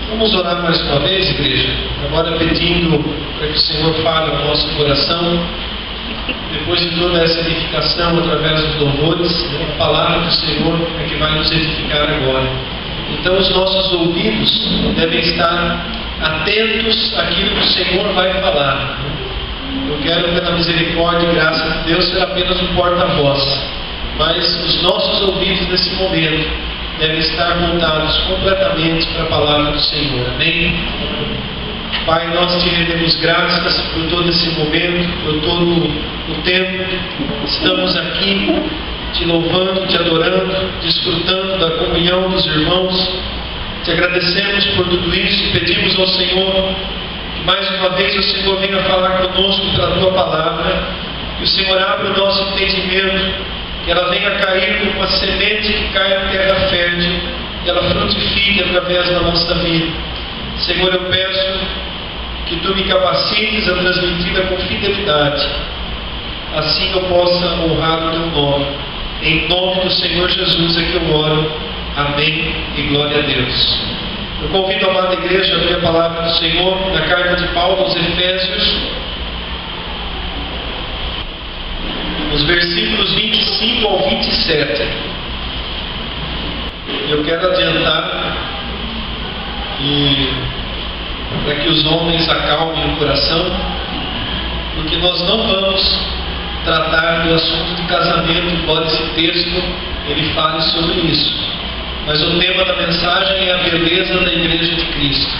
Vamos orar mais uma vez, igreja, agora pedindo para que o Senhor fale ao nosso coração, depois de toda essa edificação através dos louvores, a palavra do Senhor é que vai nos edificar agora. Então os nossos ouvidos devem estar atentos àquilo que o Senhor vai falar. Eu quero, pela misericórdia e graça de Deus, ser apenas um porta-voz, mas os nossos ouvidos nesse momento devem estar voltados completamente para a palavra do Senhor. Amém? Pai, nós te rendemos graças por todo esse momento, por todo o tempo. Estamos aqui te louvando, te adorando, desfrutando da comunhão dos irmãos. Te agradecemos por tudo isso e pedimos ao Senhor que mais uma vez o Senhor venha falar conosco pela tua palavra, que o Senhor abra o nosso entendimento, que ela venha cair como uma semente que cai em terra fértil, que ela frutifique através da nossa vida. Senhor, eu peço que tu me capacites a transmitida com fidelidade, assim eu possa honrar o teu nome. Em nome do Senhor Jesus é que eu oro. Amém e glória a Deus. Eu convido a amada igreja a abrir a palavra do Senhor na carta de Paulo aos Efésios, nos versículos 25 ao 27. Eu quero adiantar para que os homens acalmem o coração, porque nós não vamos tratar do assunto de casamento, embora esse texto ele fale sobre isso. Mas o tema da mensagem é a beleza da Igreja de Cristo.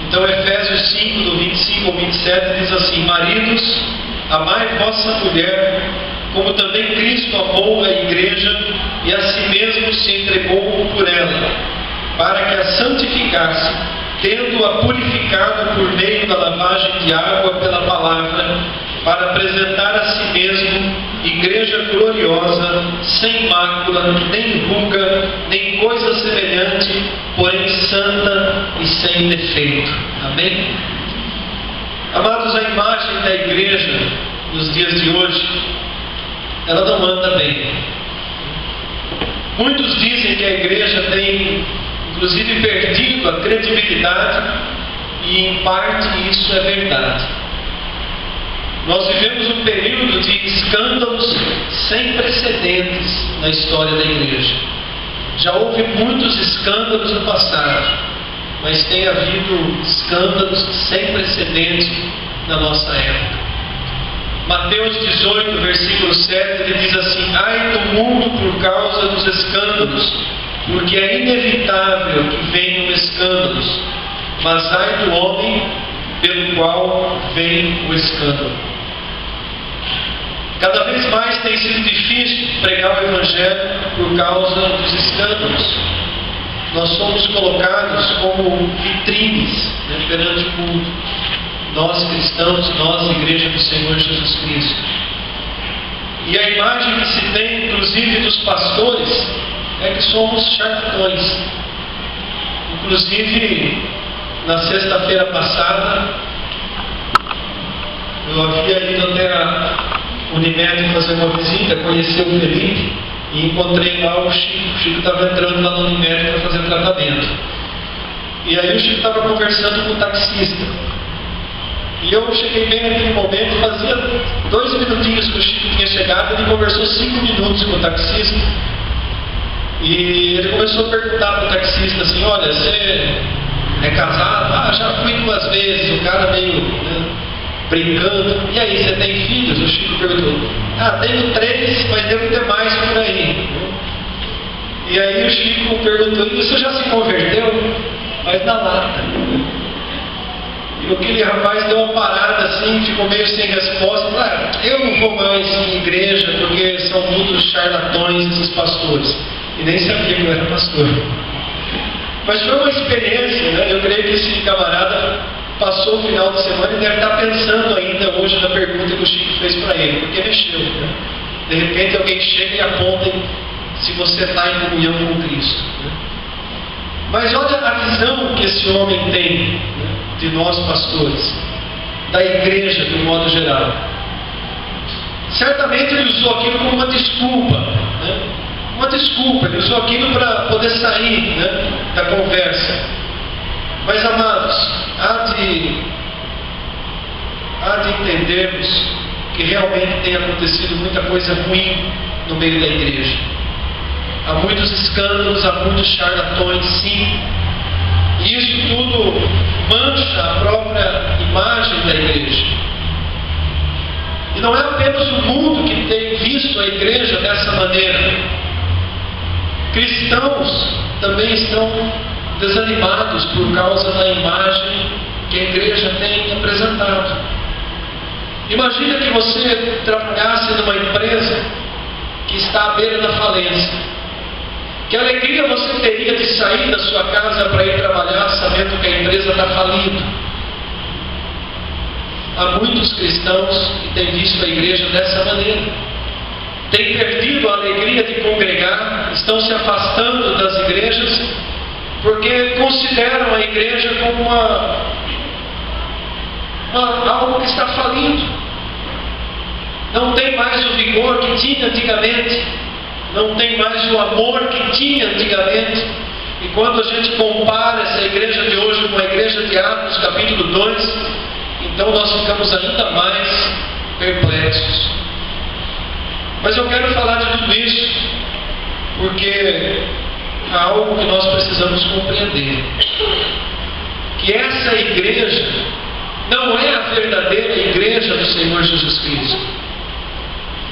Então Efésios 5, do 25 ao 27, diz assim: Maridos, amai vossa mulher, como também Cristo amou a Igreja e a si mesmo se entregou por ela, para que a santificasse, tendo-a purificado por meio da lavagem de água pela palavra, para apresentar a si mesmo igreja gloriosa, sem mácula, nem ruga, nem coisa semelhante, porém santa e sem defeito. Amém? Amados, a imagem da igreja nos dias de hoje, ela não anda bem. Muitos dizem que a igreja tem inclusive perdido a credibilidade, e em parte isso é verdade. Nós vivemos um período de escândalos sem precedentes na história da igreja. Já houve muitos escândalos no passado, mas tem havido escândalos sem precedentes na nossa época. Mateus 18, versículo 7, ele diz assim: Ai do mundo por causa dos escândalos, porque é inevitável que venham escândalos, mas ai do homem pelo qual vem o escândalo. Cada vez mais tem sido difícil pregar o Evangelho por causa dos escândalos. Nós somos colocados como vitrines, perante o mundo. Nós cristãos, nós, Igreja do Senhor Jesus Cristo. E a imagem que se tem, inclusive, dos pastores, é que somos charlatões. Inclusive, na sexta-feira passada, eu havia ido até a Unimed fazer uma visita, conheci o Felipe e encontrei lá o Chico. O Chico estava entrando lá na Unimed para fazer tratamento. E aí o Chico estava conversando com o taxista. E eu cheguei bem naquele momento, fazia 2 minutinhos que o Chico tinha chegado, ele conversou 5 minutos com o taxista. E ele começou a perguntar para o taxista assim: olha, você é casado? Ah, já fui 2 vezes. O cara meio brincando. E aí, você tem filhos? O Chico perguntou. Ah, tenho 3, mas devo ter mais por aí. E aí o Chico perguntou: e você já se converteu? Mas na lata. E aquele rapaz deu uma parada assim, ficou meio sem resposta. Ah, eu não vou mais em igreja porque são todos charlatões esses pastores. E nem sabia que eu era pastor. Mas foi uma experiência, né? Eu creio que esse camarada passou o final de semana e deve estar pensando ainda hoje na pergunta que o Chico fez para ele, porque mexeu, né? De repente alguém chega e aponta se você está em comunhão com Cristo, né? Mas olha a visão que esse homem tem, né, de nós pastores, da igreja de um modo geral. Certamente ele usou aquilo como uma desculpa, né? Uma desculpa, ele usou aquilo para poder sair, né, da conversa. Mas, amados, há de entendermos que realmente tem acontecido muita coisa ruim no meio da igreja. Há muitos escândalos, há muitos charlatões, sim. E isso tudo mancha a própria imagem da igreja. E não é apenas o mundo que tem visto a igreja dessa maneira. Cristãos também estão desanimados por causa da imagem que a igreja tem apresentado. Imagina que você trabalhasse numa empresa que está à beira da falência. Que alegria você teria de sair da sua casa para ir trabalhar sabendo que a empresa está falida. Há muitos cristãos que têm visto a igreja dessa maneira. Têm perdido a alegria de congregar, estão se afastando das igrejas, porque consideram a igreja como algo que está falindo. Não tem mais o vigor que tinha antigamente. Não tem mais o amor que tinha antigamente. E quando a gente compara essa igreja de hoje com a igreja de Atos, capítulo 2, então nós ficamos ainda mais perplexos. Mas eu quero falar de tudo isso, porque há algo que nós precisamos compreender. Que essa igreja não é a verdadeira igreja do Senhor Jesus Cristo.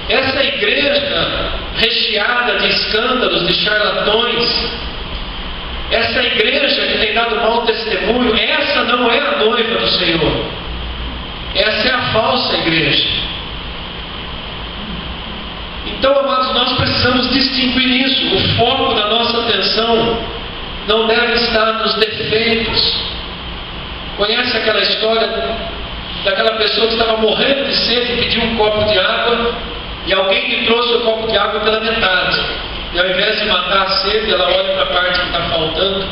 Essa igreja recheada de escândalos, de charlatões, essa igreja que tem dado mau testemunho, essa não é a noiva do Senhor. Essa é a falsa igreja. Então, amados, nós precisamos distinguir isso. O foco da nossa atenção não deve estar nos defeitos. Conhece aquela história daquela pessoa que estava morrendo de sede e pediu um copo de água, e alguém lhe trouxe o copo de água pela metade. E ao invés de matar a sede, ela olha para a parte que está faltando.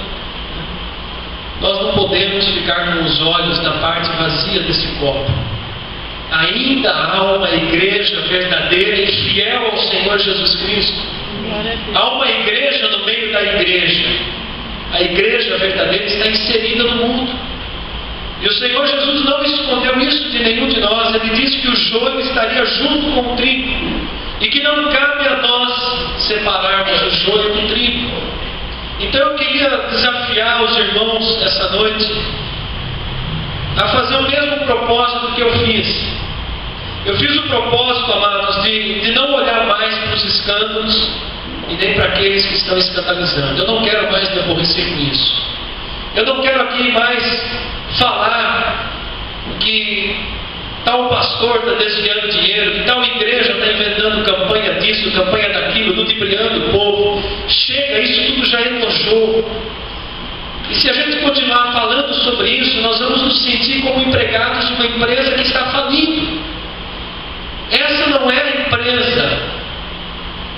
Nós não podemos ficar com os olhos na parte vazia desse copo. Ainda há uma igreja verdadeira e fiel ao Senhor Jesus Cristo. Há uma igreja no meio da igreja. A igreja verdadeira está inserida no mundo. E o Senhor Jesus não escondeu isso de nenhum de nós. Ele disse que o joio estaria junto com o trigo. E que não cabe a nós separarmos o joio do trigo. Então eu queria desafiar os irmãos essa noite a fazer o mesmo propósito que eu fiz. Eu fiz o propósito, amados, de não olhar mais para os escândalos e nem para aqueles que estão escandalizando. Eu não quero mais me aborrecer com isso. Eu não quero aqui mais falar que tal pastor está desviando dinheiro, que tal igreja está inventando campanha disso, campanha daquilo, ludibriando o povo. Chega, isso tudo já enojou. E se a gente continuar falando sobre isso, nós vamos nos sentir como empregados de uma empresa que está falindo. Essa não é a empresa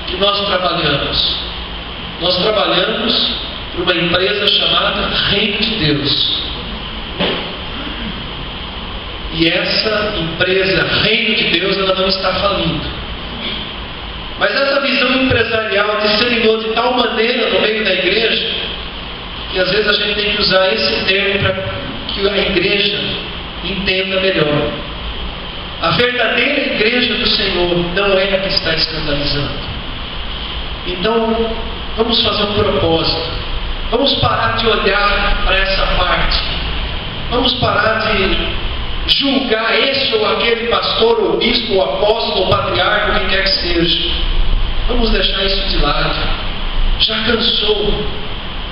que nós trabalhamos. Nós trabalhamos para uma empresa chamada Reino de Deus. E essa empresa, Reino de Deus, ela não está falindo. Mas essa visão empresarial disseminou de tal maneira no meio da igreja, que às vezes a gente tem que usar esse termo para que a igreja entenda melhor. A verdadeira igreja do Senhor não é a que está escandalizando. Então, vamos fazer um propósito. Vamos parar de olhar para essa parte. Vamos parar de julgar esse ou aquele pastor, ou bispo, ou apóstolo, ou patriarca, quem quer que seja. Vamos deixar isso de lado. Já cansou,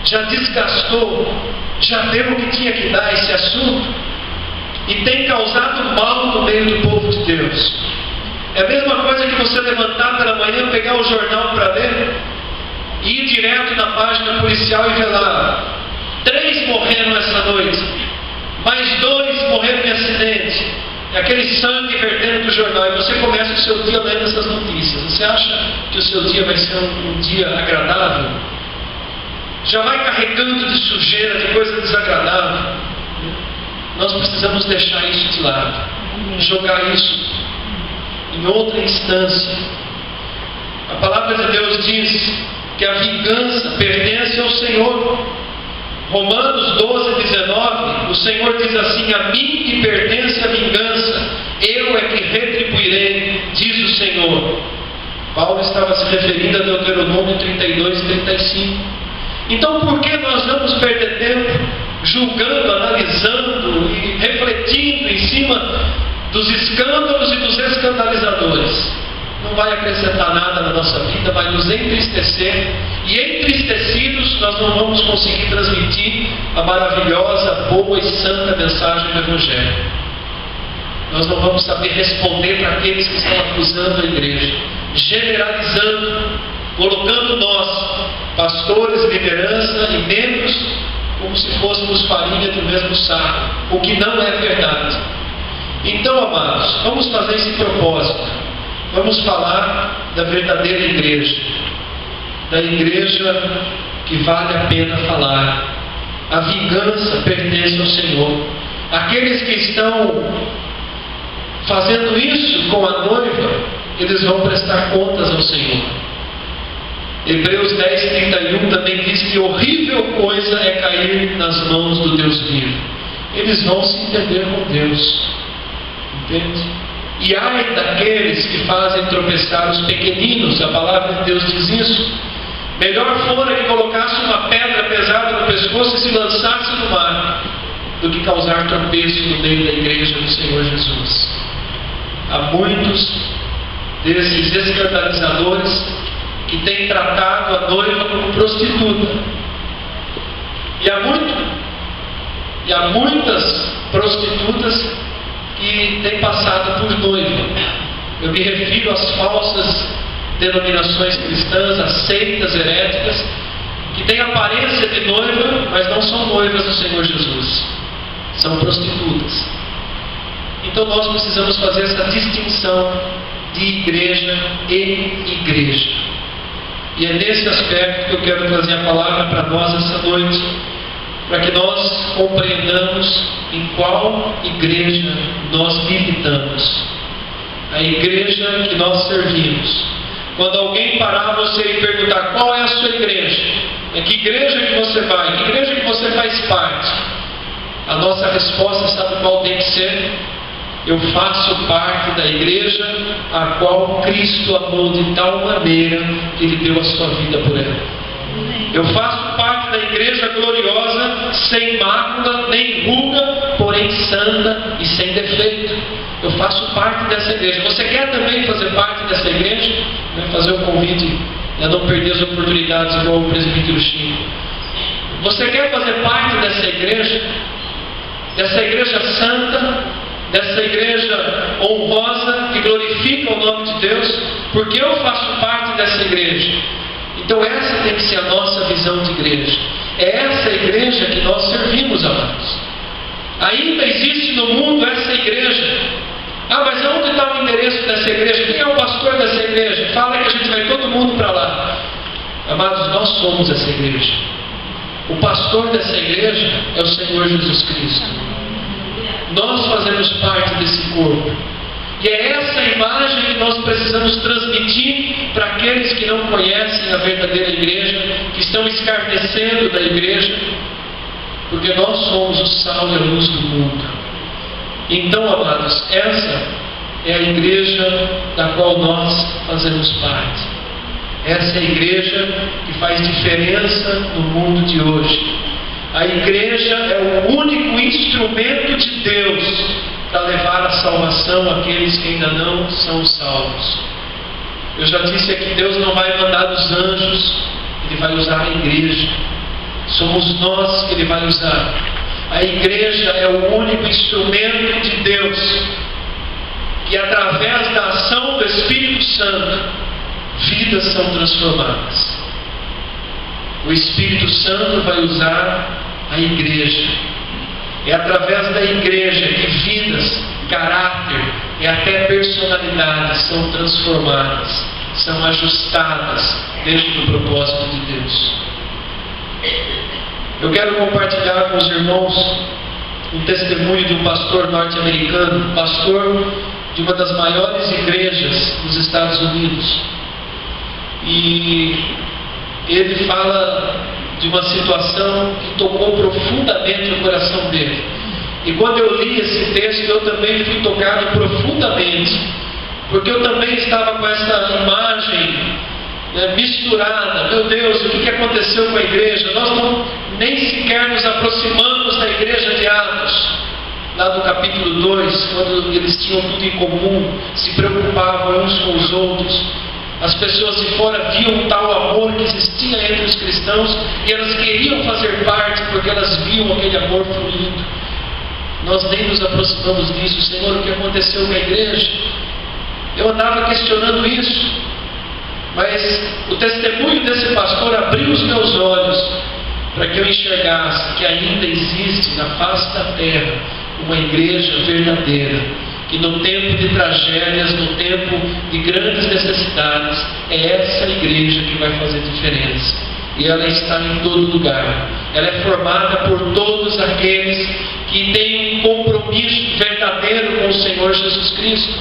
já desgastou, já deu o que tinha que dar esse assunto, e tem causado mal no meio do povo de Deus. É a mesma coisa que você levantar pela manhã, pegar o jornal para ler, e ir direto na página policial e ver lá: 3 morreram essa noite, mais 2 morreram em acidente, e aquele sangue vertendo do jornal, e você começa o seu dia lendo essas notícias. Você acha que o seu dia vai ser um dia agradável? Já vai carregando de sujeira, de coisa desagradável. Nós precisamos deixar isso de lado, jogar isso em outra instância. A palavra de Deus diz que a vingança pertence ao Senhor. Romanos 12:19, o Senhor diz assim: a mim me pertence a vingança, eu é que retribuirei, diz o Senhor. Paulo estava se referindo a Deuteronômio 32:35. Então por que nós vamos perder tempo julgando, analisando e refletindo em cima dos escândalos e dos escandalizadores? Não vai acrescentar nada na nossa vida, vai nos entristecer, e entristecidos nós não vamos conseguir transmitir a maravilhosa, boa e santa mensagem do Evangelho. Nós não vamos saber responder para aqueles que estão acusando a igreja, generalizando, colocando nós, pastores, liderança e membros, como se fôssemos farinha do mesmo saco, o que não é verdade. Então, amados, vamos fazer esse propósito. Vamos falar da verdadeira igreja, da igreja que vale a pena falar. A vingança pertence ao Senhor. Aqueles que estão fazendo isso com a noiva, eles vão prestar contas ao Senhor. Hebreus 10:31 também diz que horrível coisa é cair nas mãos do Deus vivo. Eles vão se entender com Deus. Entende? E ai daqueles que fazem tropeçar os pequeninos, a palavra de Deus diz isso. Melhor fora que colocasse uma pedra pesada no pescoço e se lançasse no mar, do que causar tropeço no meio da igreja do Senhor Jesus. Há muitos desses escandalizadores que têm tratado a noiva como prostituta. E há muitas prostitutas que têm passado por noiva. Eu me refiro às falsas denominações cristãs, às seitas heréticas, que têm aparência de noiva, mas não são noivas do Senhor Jesus. São prostitutas. Então nós precisamos fazer essa distinção de igreja e igreja. E é nesse aspecto que eu quero trazer a palavra para nós essa noite, para que nós compreendamos em qual igreja nós militamos, a igreja que nós servimos. Quando alguém parar você e perguntar qual é a sua igreja, em que igreja que você vai, em que igreja que você faz parte, a nossa resposta sabe qual tem que ser? Eu faço parte da igreja a qual Cristo amou de tal maneira que Ele deu a sua vida por ela. Eu faço parte da igreja gloriosa, sem mácula, nem ruga, porém santa e sem defeito. Eu faço parte dessa igreja. Você quer também fazer parte dessa igreja? Fazer um convite a não perder as oportunidades igual o presbítero Chico. Você quer fazer parte dessa igreja? Dessa igreja santa? Dessa igreja honrosa que glorifica o nome de Deus? Porque eu faço parte dessa igreja. Então essa tem que ser a nossa visão de igreja. É essa igreja que nós servimos, amados. Ainda existe no mundo essa igreja. Mas onde está o endereço dessa igreja? Quem é o pastor dessa igreja? Fala que a gente vai todo mundo para lá. Amados, nós somos essa igreja. O pastor dessa igreja é o Senhor Jesus Cristo. Nós fazemos parte desse corpo. E é essa imagem que nós precisamos transmitir para aqueles que não conhecem a verdadeira igreja, que estão escarnecendo da igreja, porque nós somos o sal e a luz do mundo. Então, amados, essa é a igreja da qual nós fazemos parte. Essa é a igreja que faz diferença no mundo de hoje. A igreja é o único instrumento de Deus para levar a salvação àqueles que ainda não são salvos. Eu já disse aqui, Deus não vai mandar os anjos, Ele vai usar a igreja. Somos nós que Ele vai usar. A igreja é o único instrumento de Deus que, através da ação do Espírito Santo, vidas são transformadas. O Espírito Santo vai usar a igreja. É através da igreja que vidas, caráter e até personalidades são transformadas, são ajustadas dentro do propósito de Deus. Eu quero compartilhar com os irmãos um testemunho de um pastor norte-americano, pastor de uma das maiores igrejas dos Estados Unidos. E ele fala de uma situação que tocou profundamente o coração dele. E quando eu li esse texto, eu também fui tocado profundamente, porque eu também estava com essa imagem misturada. Meu Deus, o que aconteceu com a igreja? Nós nem sequer nos aproximamos da igreja de Atos, lá do capítulo 2, quando eles tinham tudo em comum, se preocupavam uns com os outros. As pessoas de fora viam tal amor que existia entre os cristãos e elas queriam fazer parte porque elas viam aquele amor fluindo. Nós nem nos aproximamos disso. Senhor, o que aconteceu com a igreja? Eu andava questionando isso, mas o testemunho desse pastor abriu os meus olhos para que eu enxergasse que ainda existe na face da terra uma igreja verdadeira, que no tempo de tragédias, no tempo de grandes necessidades, é essa igreja que vai fazer diferença. E ela está em todo lugar. Ela é formada por todos aqueles que têm um compromisso verdadeiro com o Senhor Jesus Cristo.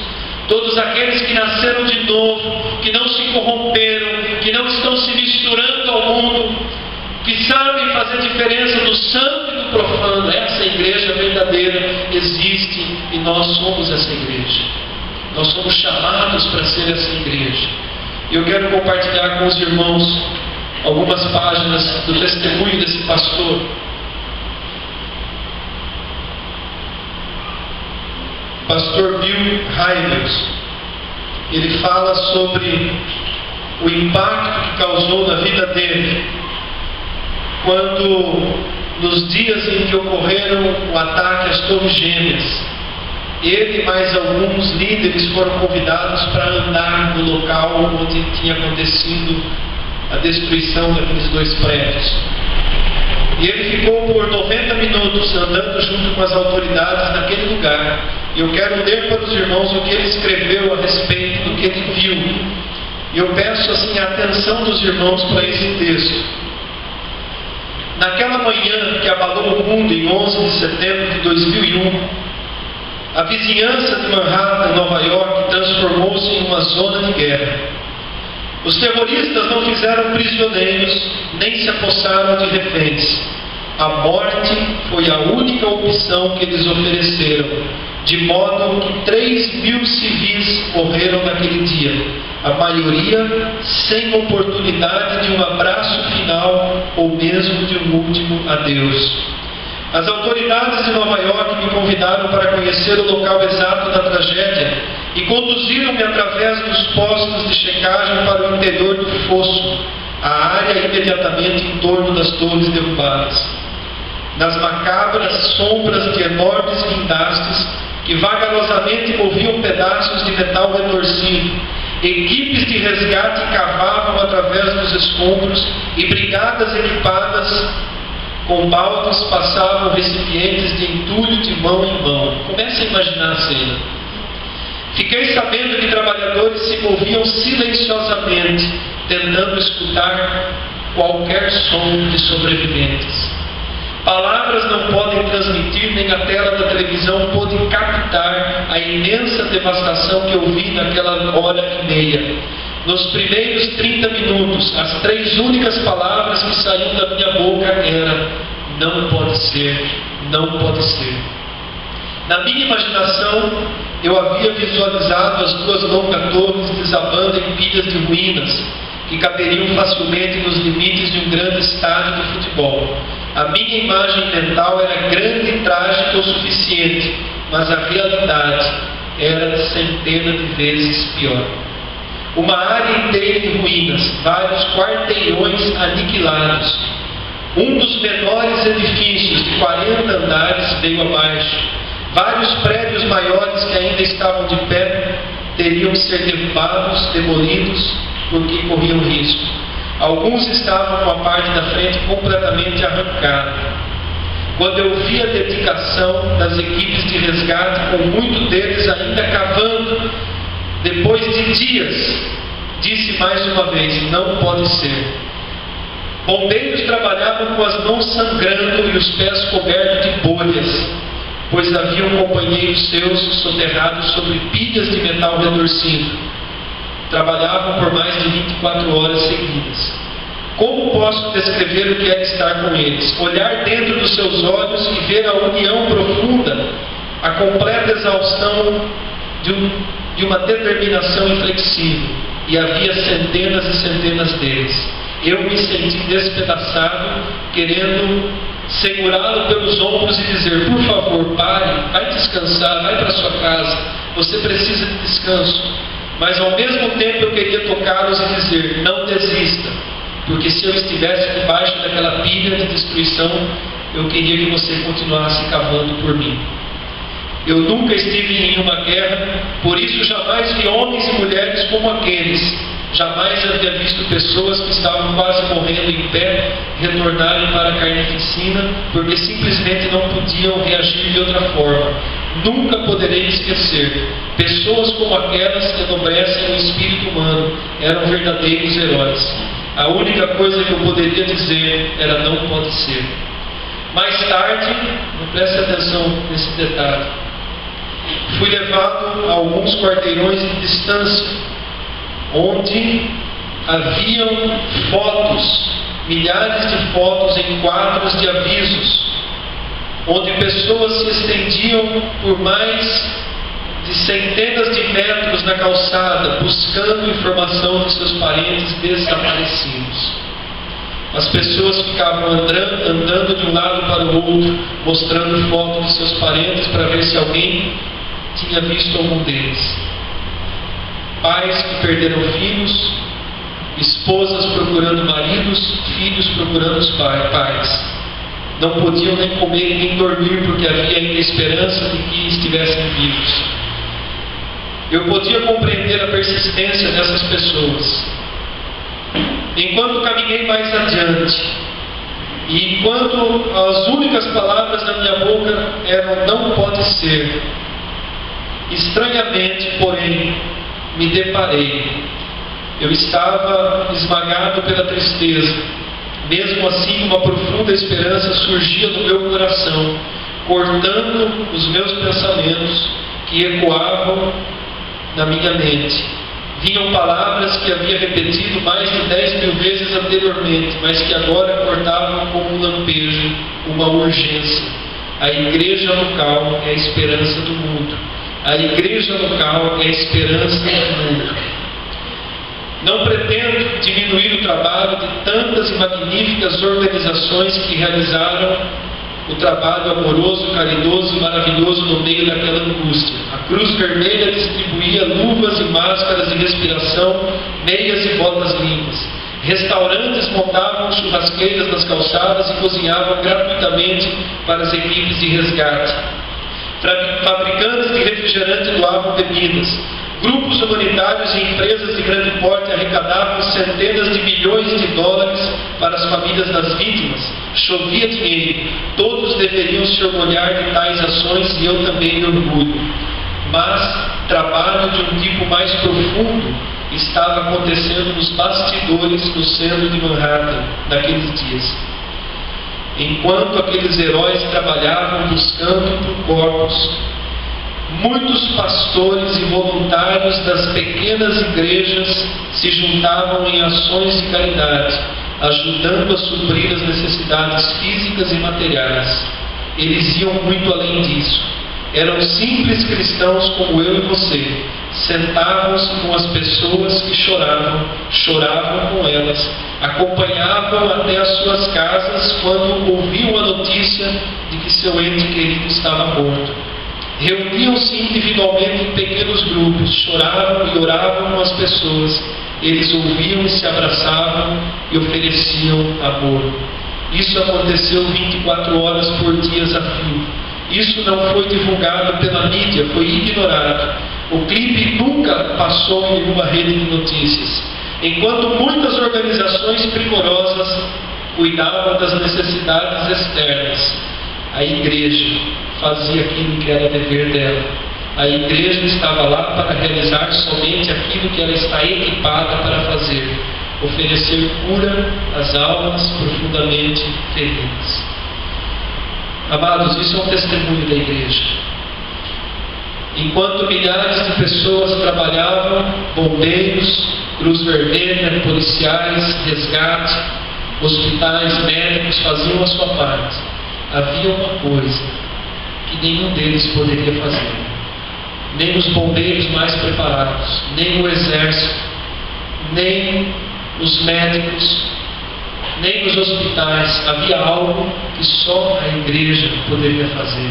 Todos aqueles que nasceram de novo, que não se corromperam, que não estão se misturando ao mundo, que sabem fazer diferença do santo e do profano. Essa igreja verdadeira existe e nós somos essa igreja. Nós somos chamados para ser essa igreja. E eu quero compartilhar com os irmãos algumas páginas do testemunho desse pastor. Pastor Bill Hybels. Ele fala sobre o impacto que causou na vida dele quando, nos dias em que ocorreram o ataque às Torres Gêmeas, ele e mais alguns líderes foram convidados para andar no local onde tinha acontecido a destruição daqueles 2 prédios. E ele ficou por 90 minutos andando junto com as autoridades naquele lugar. E eu quero ler para os irmãos o que ele escreveu a respeito do que ele viu. E eu peço assim a atenção dos irmãos para esse texto. Naquela manhã que abalou o mundo em 11 de setembro de 2001, a vizinhança de Manhattan, Nova York, transformou-se em uma zona de guerra. Os terroristas não fizeram prisioneiros, nem se apossaram de reféns. A morte foi a única opção que eles ofereceram, de modo que 3.000 civis morreram naquele dia, a maioria sem oportunidade de um abraço final ou mesmo de um último adeus. As autoridades de Nova York me convidaram para conhecer o local exato da tragédia e conduziram-me através dos postos de checagem para o interior do fosso, a área imediatamente em torno das torres derrubadas. Nas macabras sombras de enormes guindastes que vagarosamente moviam pedaços de metal retorcido, equipes de resgate cavavam através dos escombros e brigadas equipadas com baldes passavam recipientes de entulho de mão em mão. Comece a imaginar a cena. Fiquei sabendo que trabalhadores se moviam silenciosamente, tentando escutar qualquer som de sobreviventes. Palavras não podem transmitir, nem a tela da televisão pôde captar a imensa devastação que eu vi naquela hora e meia. Nos primeiros 30 minutos, as 3 únicas palavras que saíam da minha boca eram: não pode ser, não pode ser. Na minha imaginação, eu havia visualizado as 2 longas torres desabando em pilhas de ruínas, que caberiam facilmente nos limites de um grande estádio de futebol. A minha imagem mental era grande e trágica o suficiente, mas a realidade era centenas de vezes pior. Uma área inteira em ruínas, vários quarteirões aniquilados. Um dos menores edifícios de 40 andares veio abaixo. Vários prédios maiores que ainda estavam de pé teriam que ser derrubados, demolidos, porque corriam risco. Alguns estavam com a parte da frente completamente arrancada. Quando eu vi a dedicação das equipes de resgate, com muito deles ainda cavando, depois de dias, disse mais uma vez: não pode ser. Bombeiros trabalhavam com as mãos sangrando e os pés cobertos de bolhas, pois haviam companheiros seus soterrados sobre pilhas de metal retorcido. Trabalhavam por mais de 24 horas seguidas. Como posso descrever o que é estar com eles? Olhar dentro dos seus olhos e ver a união profunda, a completa exaustão de uma determinação inflexível. E havia centenas e centenas deles. Eu me senti despedaçado, querendo segurá-lo pelos ombros e dizer: por favor, pare, vai descansar, vai para sua casa, você precisa de descanso. Mas ao mesmo tempo eu queria tocá-los e dizer: não desista, porque se eu estivesse debaixo daquela pilha de destruição, eu queria que você continuasse cavando por mim. Eu nunca estive em nenhuma guerra, por isso jamais vi homens e mulheres como aqueles. Jamais havia visto pessoas que estavam quase morrendo em pé retornarem para a carnificina, porque simplesmente não podiam reagir de outra forma. Nunca poderei esquecer. Pessoas como aquelas que enobrecem o espírito humano eram verdadeiros heróis. A única coisa que eu poderia dizer era: não pode ser. Mais tarde, não preste atenção nesse detalhe, fui levado a alguns quarteirões de distância, onde haviam fotos, milhares de fotos em quadros de avisos, onde pessoas se estendiam por mais de centenas de metros na calçada, buscando informação de seus parentes desaparecidos. As pessoas ficavam andando de um lado para o outro, mostrando fotos de seus parentes para ver se alguém tinha visto algum deles. Pais que perderam filhos, esposas procurando maridos, filhos procurando os pais. Não podiam nem comer nem dormir, porque havia ainda esperança de que estivessem vivos. Eu podia compreender a persistência dessas pessoas. Enquanto caminhei mais adiante, e enquanto as únicas palavras da minha boca eram: não pode ser, estranhamente, porém, me deparei. Eu estava esmagado pela tristeza. Mesmo assim, uma profunda esperança surgia no meu coração, cortando os meus pensamentos que ecoavam na minha mente. Vinham palavras que havia repetido mais de 10.000 vezes anteriormente, mas que agora cortavam como um lampejo, uma urgência. A igreja local é a esperança do mundo. A igreja local é a esperança do mundo. Não pretendo diminuir o trabalho de tantas e magníficas organizações que realizaram o trabalho amoroso, caridoso e maravilhoso no meio daquela angústia. A Cruz Vermelha distribuía luvas e máscaras de respiração, meias e botas limpas. Restaurantes montavam churrasqueiras nas calçadas e cozinhavam gratuitamente para as equipes de resgate. Fabricantes de refrigerante doavam bebidas. Grupos humanitários e empresas de grande porte arrecadavam centenas de milhões de dólares para as famílias das vítimas. Chovia dinheiro. Todos deveriam se orgulhar de tais ações e eu também me orgulho. Mas trabalho de um tipo mais profundo estava acontecendo nos bastidores do centro de Manhattan naqueles dias. Enquanto aqueles heróis trabalhavam buscando por corpos, muitos pastores e voluntários das pequenas igrejas se juntavam em ações de caridade, ajudando a suprir as necessidades físicas e materiais. Eles iam muito além disso. Eram simples cristãos como eu e você. Sentavam-se com as pessoas que choravam com elas, acompanhavam até as suas casas quando ouviam a notícia de que seu ente querido estava morto. Reuniam-se individualmente em pequenos grupos, choravam e oravam com as pessoas. Eles ouviam e se abraçavam e ofereciam amor. Isso aconteceu 24 horas por dia a fio. Isso não foi divulgado pela mídia, foi ignorado. O clipe nunca passou em nenhuma rede de notícias. Enquanto muitas organizações primorosas cuidavam das necessidades externas, a igreja fazia aquilo que era dever dela. A igreja estava lá para realizar somente aquilo que ela está equipada para fazer: oferecer cura às almas profundamente feridas. Amados, isso é um testemunho da igreja. Enquanto milhares de pessoas trabalhavam, bombeiros, Cruz Vermelha, policiais, resgate, hospitais, médicos faziam a sua parte. Havia uma coisa que nenhum deles poderia fazer. Nem os bombeiros mais preparados, nem o exército, nem os médicos, nem os hospitais. Havia algo que só a igreja poderia fazer: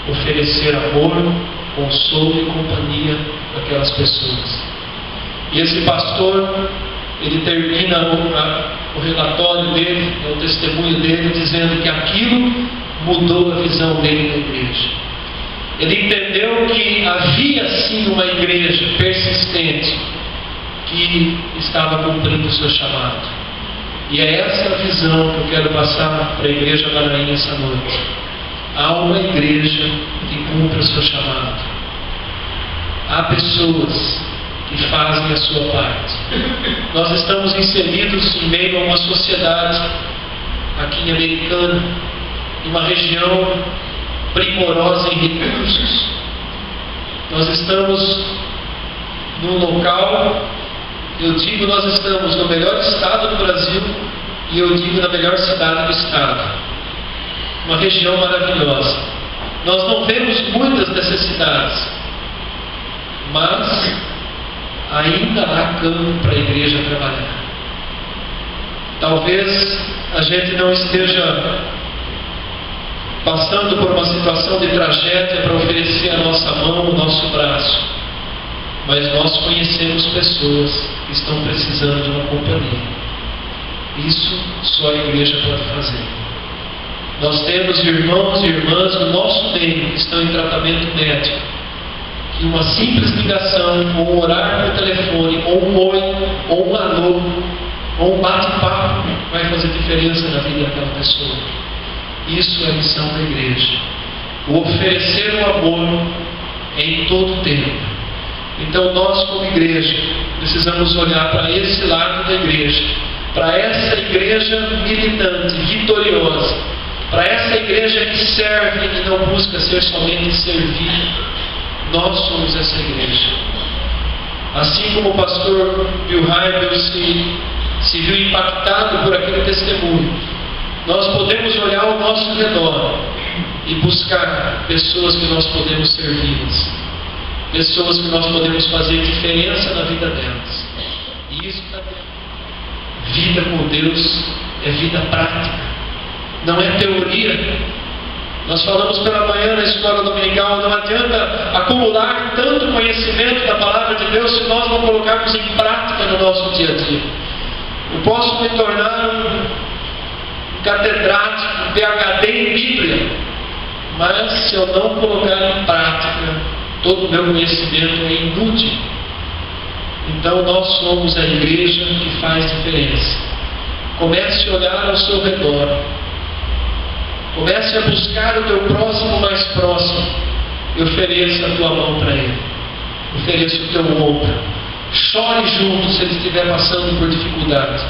oferecer amor, consolo e companhia àquelas pessoas. E esse pastor, ele termina o relatório dele, o testemunho dele, dizendo que aquilo mudou a visão dele da igreja. Ele entendeu que havia sim uma igreja persistente que estava cumprindo o seu chamado. E é essa a visão que eu quero passar para a Igreja Marainha essa noite. Há uma igreja que cumpre o seu chamado. Há pessoas que fazem a sua parte. Nós estamos inseridos em meio a uma sociedade aqui em Americana, em uma região primorosa em recursos. Nós estamos num local, eu digo, nós estamos no melhor estado do Brasil, e eu digo na melhor cidade do estado. Uma região maravilhosa. Nós não vemos muitas necessidades, mas ainda há campo para a igreja trabalhar. Talvez a gente não esteja passando por uma situação de tragédia para oferecer a nossa mão, o nosso braço, mas nós conhecemos pessoas que estão precisando de uma companhia. Isso só a igreja pode fazer. Nós temos irmãos e irmãs no nosso meio que estão em tratamento médico, que uma simples ligação, ou um orar no telefone, ou um oi, ou um alô, ou um bate-papo vai fazer diferença na vida daquela pessoa. Isso é a missão da igreja: o oferecer o amor em todo o tempo. Então nós, como igreja, precisamos olhar para esse lado da igreja, para essa igreja militante, vitoriosa, para essa igreja que serve e não busca ser somente servir. Nós somos essa igreja. Assim como o pastor Bill Hybels se viu impactado por aquele testemunho, nós podemos olhar ao nosso redor e buscar pessoas que nós podemos servi-las, pessoas que nós podemos fazer diferença na vida delas. E isso vida com Deus é vida prática, não é teoria. Nós falamos pela manhã na escola dominical, não adianta acumular tanto conhecimento da palavra de Deus se nós não colocarmos em prática no nosso dia a dia. Eu posso me tornar um catedrático, um PhD em Bíblia, mas se eu não colocar em prática, todo o meu conhecimento é inútil. Então nós somos a igreja que faz diferença. Comece a olhar ao seu redor. Comece a buscar o teu próximo mais próximo e ofereça a tua mão para ele. Ofereça o teu ombro. Chore junto se ele estiver passando por dificuldade.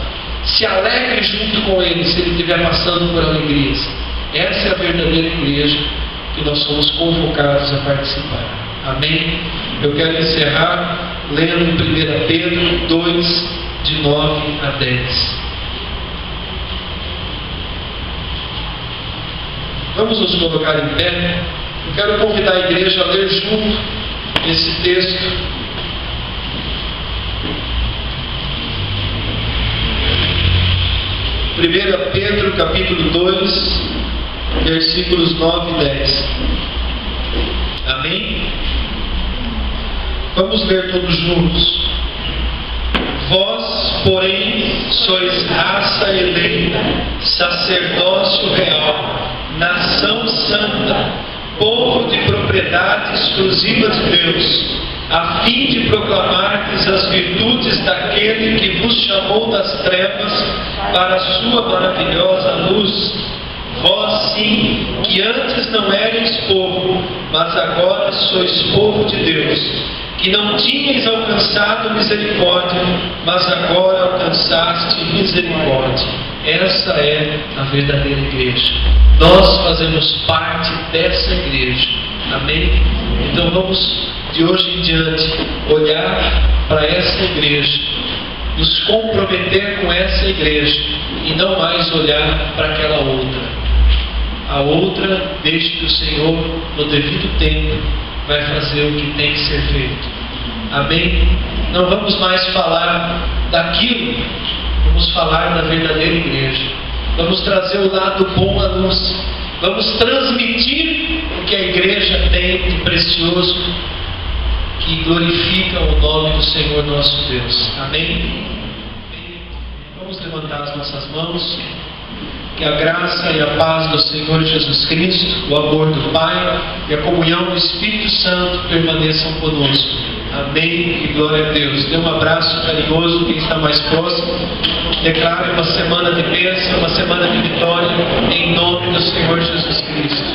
Se alegre junto com ele se ele estiver passando por alegrias. Essa é a verdadeira igreja que nós somos convocados a participar. Amém? Eu quero encerrar lendo em 1 Pedro 2, de 9 a 10. Vamos nos colocar em pé. Eu quero convidar a igreja a ler junto esse texto. Primeira Pedro, capítulo 2, versículos 9 e 10. Amém? Vamos ler todos juntos. Vós, porém, sois raça eleita, sacerdócio real, nação santa, povo de propriedade exclusiva de Deus, a fim de proclamardes as virtudes daquele que vos chamou das trevas para a sua maravilhosa luz. Vós sim, que antes não erais povo, mas agora sois povo de Deus, que não tinhais alcançado misericórdia, mas agora alcançaste misericórdia. Essa é a verdadeira igreja. Nós fazemos parte dessa igreja. Amém? Então vamos, de hoje em diante, olhar para essa igreja, nos comprometer com essa igreja e não mais olhar para aquela outra. A outra, deixe que o Senhor, no devido tempo, vai fazer o que tem que ser feito. Amém? Não vamos mais falar daquilo, vamos falar da verdadeira igreja. Vamos trazer o lado bom à luz. Vamos transmitir o que a igreja tem de precioso, que glorifica o nome do Senhor nosso Deus. Amém? Vamos levantar as nossas mãos. Que a graça e a paz do Senhor Jesus Cristo, o amor do Pai e a comunhão do Espírito Santo permaneçam conosco. Amém e glória a Deus. Dê um abraço carinhoso quem está mais próximo. Declare uma semana de bênção, uma semana de vitória, em nome do Senhor Jesus Cristo.